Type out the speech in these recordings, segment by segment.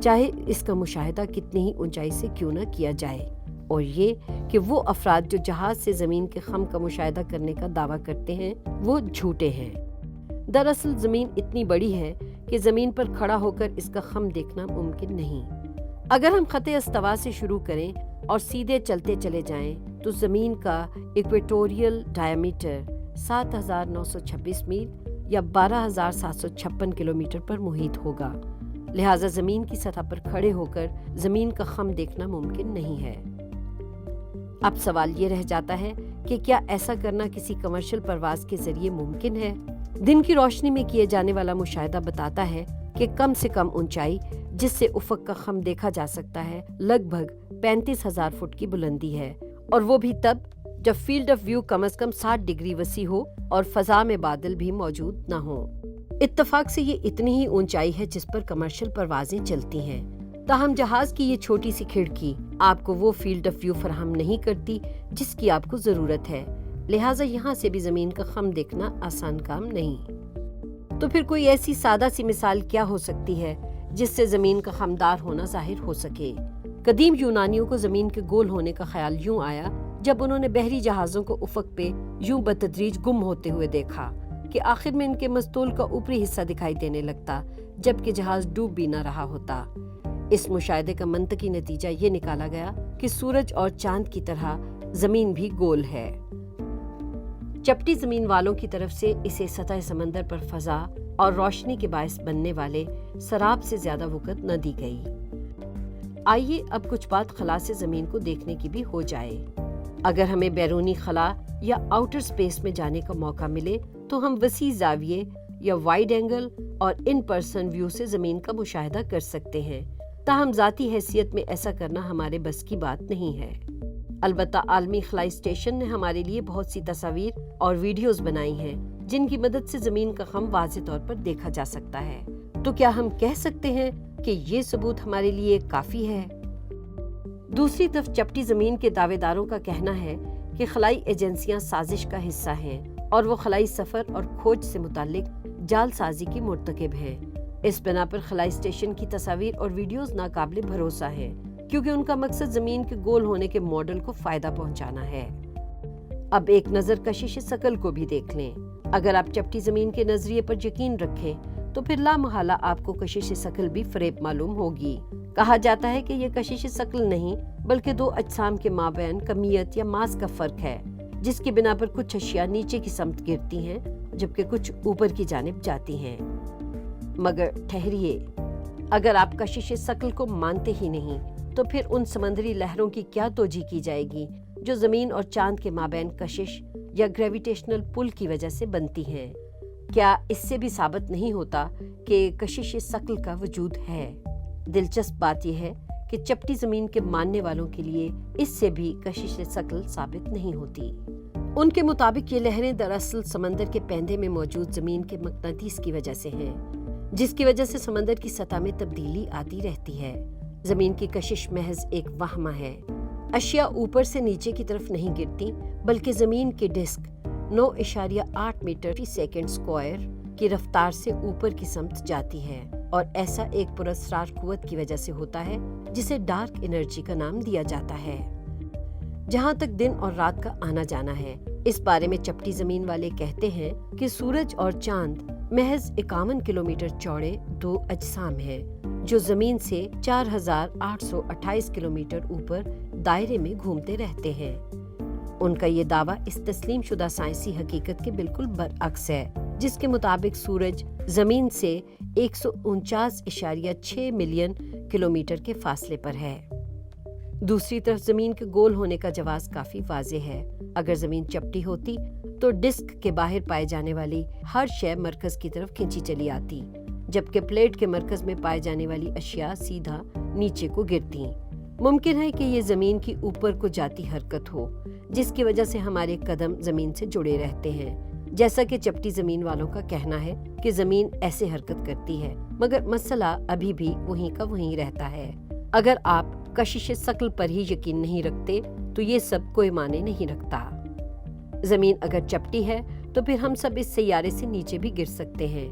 چاہے اس کا مشاہدہ کتنی ہی اونچائی سے کیوں نہ کیا جائے، اور یہ کہ وہ افراد جو جہاز سے زمین کے خم کا مشاہدہ کرنے کا دعویٰ کرتے ہیں وہ جھوٹے ہیں۔ دراصل زمین اتنی بڑی ہے کہ زمین پر کھڑا ہو کر اس کا خم دیکھنا ممکن نہیں۔ اگر ہم خط استوا سے شروع کریں اور سیدھے چلتے چلے جائیں تو زمین کا ایکویٹوریل ڈائیمیٹر 7,926 میل یا 12,756 کلومیٹر پر محیط ہوگا، لہٰذا زمین کی سطح پر کھڑے ہو کر زمین کا خم دیکھنا ممکن نہیں ہے۔ اب سوال یہ رہ جاتا ہے کہ کیا ایسا کرنا کسی کمرشل پرواز کے ذریعے ممکن ہے؟ دن کی روشنی میں کیے جانے والا مشاہدہ بتاتا ہے کہ کم سے کم اونچائی جس سے افق کا خم دیکھا جا سکتا ہے لگ بھگ 35,000 فٹ کی بلندی ہے، اور وہ بھی تب جب فیلڈ آف ویو کم از کم 60 ڈگری وسیع ہو اور فضا میں بادل بھی موجود نہ ہوں۔ اتفاق سے یہ اتنی ہی اونچائی ہے جس پر کمرشل پروازیں چلتی ہیں، تاہم جہاز کی یہ چھوٹی سی کھڑکی آپ کو وہ فیلڈ آف ویو فراہم نہیں کرتی جس کی آپ کو ضرورت ہے، لہٰذا یہاں سے بھی زمین کا خم دیکھنا آسان کام نہیں۔ تو پھر کوئی ایسی سادہ سی مثال کیا ہو سکتی ہے جس سے زمین کا خمدار ہونا ظاہر ہو سکے؟ قدیم یونانیوں کو زمین کے گول ہونے کا خیال یوں آیا جب انہوں نے بحری جہازوں کو افق پہ یوں بتدریج گم ہوتے ہوئے دیکھا کہ آخر میں ان کے مستول کا اوپری حصہ دکھائی دینے لگتا جبکہ جہاز ڈوب بھی نہ رہا ہوتا۔ اس مشاہدے کا منطقی نتیجہ یہ نکالا گیا کہ سورج اور چاند کی طرح زمین بھی گول ہے۔ چپٹی زمین والوں کی طرف سے اسے سطح سمندر پر فضا اور روشنی کے باعث بننے والے سراب سے زیادہ وقت نہ دی گئی۔ آئیے اب کچھ بات خلا سے زمین کو دیکھنے کی بھی ہو جائے۔ اگر ہمیں بیرونی خلا یا آؤٹر سپیس میں جانے کا موقع ملے تو ہم وسیع زاویے یا وائڈ اینگل اور ان پرسن ویو سے زمین کا مشاہدہ کر سکتے ہیں، تاہم ذاتی حیثیت میں ایسا کرنا ہمارے بس کی بات نہیں ہے۔ البتہ عالمی خلائی اسٹیشن نے ہمارے لیے بہت سی تصاویر اور ویڈیوز بنائی ہیں جن کی مدد سے زمین کا خم واضح طور پر دیکھا جا سکتا ہے۔ تو کیا ہم کہہ سکتے ہیں کہ یہ ثبوت ہمارے لیے کافی ہے؟ دوسری طرف چپٹی زمین کے دعوے داروں کا کہنا ہے کہ خلائی ایجنسیاں سازش کا حصہ ہیں اور وہ خلائی سفر اور کھوج سے متعلق جال سازی کی مرتکب ہیں۔ اس بنا پر خلائی اسٹیشن کی تصاویر اور ویڈیوز ناقابل بھروسہ ہیں کیونکہ ان کا مقصد زمین کے گول ہونے کے ماڈل کو فائدہ پہنچانا ہے۔ اب ایک نظر کشش ثقل کو بھی دیکھ لیں۔ اگر آپ چپٹی زمین کے نظریے پر یقین رکھیں تو پھر لامحالہ آپ کو کشش ثقل بھی فریب معلوم ہوگی۔ کہا جاتا ہے کہ یہ کشش ثقل نہیں بلکہ دو اجسام کے مابین کمیت یا ماس کا فرق ہے، جس کی بنا پر کچھ اشیاء نیچے کی سمت گرتی ہیں جبکہ کچھ اوپر کی جانب جاتی ہیں۔ مگر ٹھہریے، اگر آپ کشش ثقل کو مانتے ہی نہیں تو پھر ان سمندری لہروں کی کیا توجیہ کی جائے گی جو زمین اور چاند کے مابین کشش یا گریویٹیشنل پل کی وجہ سے بنتی ہیں؟ کیا اس سے بھی ثابت نہیں ہوتا کہ کشش ثقل کا وجود ہے؟ دلچسپ بات یہ ہے کہ چپٹی زمین کے ماننے والوں کے لیے اس سے بھی کشش ثقل ثابت نہیں ہوتی۔ ان کے مطابق یہ لہریں دراصل سمندر کے پیندے میں موجود زمین کے مقناطیس کی وجہ سے ہیں، جس کی وجہ سے سمندر کی سطح میں تبدیلی آتی رہتی ہے۔ زمین کی کشش محض ایک وہمہ ہے۔ اشیاء اوپر سے نیچے کی طرف نہیں گرتی بلکہ زمین کے ڈسک 9.8 میٹر فی سیکنڈ اسکوائر کی رفتار سے اوپر کی سمت جاتی ہے، اور ایسا ایک پراسرار قوت کی وجہ سے ہوتا ہے جسے ڈارک انرجی کا نام دیا جاتا ہے۔ جہاں تک دن اور رات کا آنا جانا ہے، اس بارے میں چپٹی زمین والے کہتے ہیں کہ سورج اور چاند محض 51 کلومیٹر چوڑے دو اجسام ہیں جو زمین سے 4,828 کلومیٹر اوپر دائرے میں گھومتے رہتے ہیں۔ ان کا یہ دعویٰ اس تسلیم شدہ سائنسی حقیقت کے بالکل برعکس ہے، جس کے مطابق سورج زمین سے 149.6 ملین کلومیٹر کے فاصلے پر ہے۔ دوسری طرف زمین کے گول ہونے کا جواز کافی واضح ہے۔ اگر زمین چپٹی ہوتی تو ڈسک کے باہر پائے جانے والی ہر شے مرکز کی طرف کھینچی چلی آتی، جبکہ پلیٹ کے مرکز میں پائے جانے والی اشیاء سیدھا نیچے کو گرتی۔ ممکن ہے کہ یہ زمین کی اوپر کو جاتی حرکت ہو، جس کی وجہ سے ہمارے قدم زمین سے جڑے رہتے ہیں، جیسا کہ چپٹی زمین والوں کا کہنا ہے کہ زمین ایسے حرکت کرتی ہے، مگر مسئلہ ابھی بھی وہیں کا وہیں رہتا ہے۔ اگر آپ کشش ثقل پر ہی یقین نہیں رکھتے تو یہ سب کوئی معنی نہیں رکھتا۔ زمین اگر چپٹی ہے تو پھر ہم سب اس سیارے سے نیچے بھی گر سکتے ہیں۔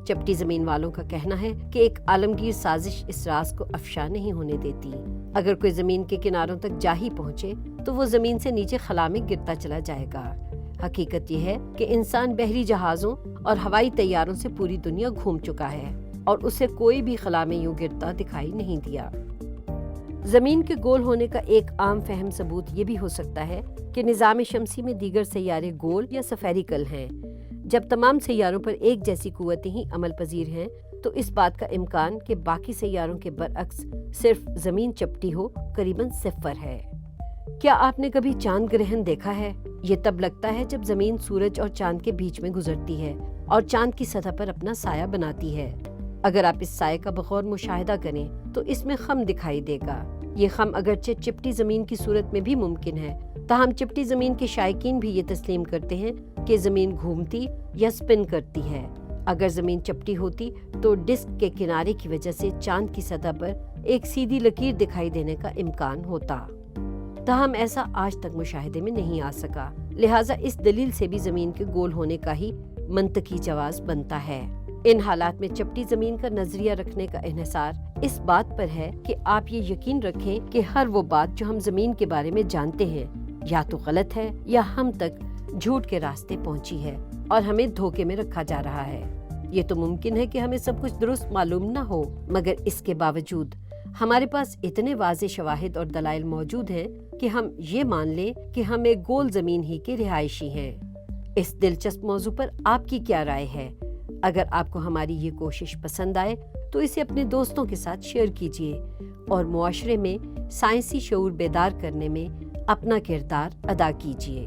چپٹی زمین والوں کا کہنا ہے کہ ایک عالمگیر سازش اس راز کو افشا نہیں ہونے دیتی۔ اگر کوئی زمین کے کناروں تک جا ہی پہنچے تو وہ زمین سے نیچے خلا میں گرتا چلا جائے گا۔ حقیقت یہ ہے کہ انسان بحری جہازوں اور ہوائی طیاروں سے پوری دنیا گھوم چکا ہے اور اسے کوئی بھی خلا میں یوں گرتا دکھائی نہیں دیا۔ زمین کے گول ہونے کا ایک عام فہم ثبوت یہ بھی ہو سکتا ہے کہ نظام شمسی میں دیگر سیارے گول یا سفیریکل ہیں۔ جب تمام سیاروں پر ایک جیسی قوتیں ہی عمل پذیر ہیں تو اس بات کا امکان کہ باقی سیاروں کے برعکس صرف زمین چپٹی ہو قریباً صفر ہے۔ کیا آپ نے کبھی چاند گرہن دیکھا ہے؟ یہ تب لگتا ہے جب زمین سورج اور چاند کے بیچ میں گزرتی ہے اور چاند کی سطح پر اپنا سایہ بناتی ہے۔ اگر آپ اس سائے کا بغور مشاہدہ کریں تو اس میں خم دکھائی دے گا۔ یہ خم اگرچہ چپٹی زمین کی صورت میں بھی ممکن ہے، تاہم چپٹی زمین کے شائقین بھی یہ تسلیم کرتے ہیں کہ زمین گھومتی یا سپن کرتی ہے۔ اگر زمین چپٹی ہوتی تو ڈسک کے کنارے کی وجہ سے چاند کی سطح پر ایک سیدھی لکیر دکھائی دینے کا امکان ہوتا، تاہم ایسا آج تک مشاہدے میں نہیں آ سکا۔ لہٰذا اس دلیل سے بھی زمین کے گول ہونے کا ہی منطقی جواز بنتا ہے۔ ان حالات میں چپٹی زمین کا نظریہ رکھنے کا انحصار اس بات پر ہے کہ آپ یہ یقین رکھیں کہ ہر وہ بات جو ہم زمین کے بارے میں جانتے ہیں یا تو غلط ہے یا ہم تک جھوٹ کے راستے پہنچی ہے اور ہمیں دھوکے میں رکھا جا رہا ہے۔ یہ تو ممکن ہے کہ ہمیں سب کچھ درست معلوم نہ ہو، مگر اس کے باوجود ہمارے پاس اتنے واضح شواہد اور دلائل موجود ہیں کہ ہم یہ مان لیں کہ ہم ایک گول زمین ہی کے رہائشی ہیں۔ اس دلچسپ موضوع پر آپ کی کیا رائے ہے؟ اگر آپ کو ہماری یہ کوشش پسند آئے تو اسے اپنے دوستوں کے ساتھ شیئر کیجیے اور معاشرے میں سائنسی شعور بیدار کرنے میں اپنا کردار ادا کیجیے۔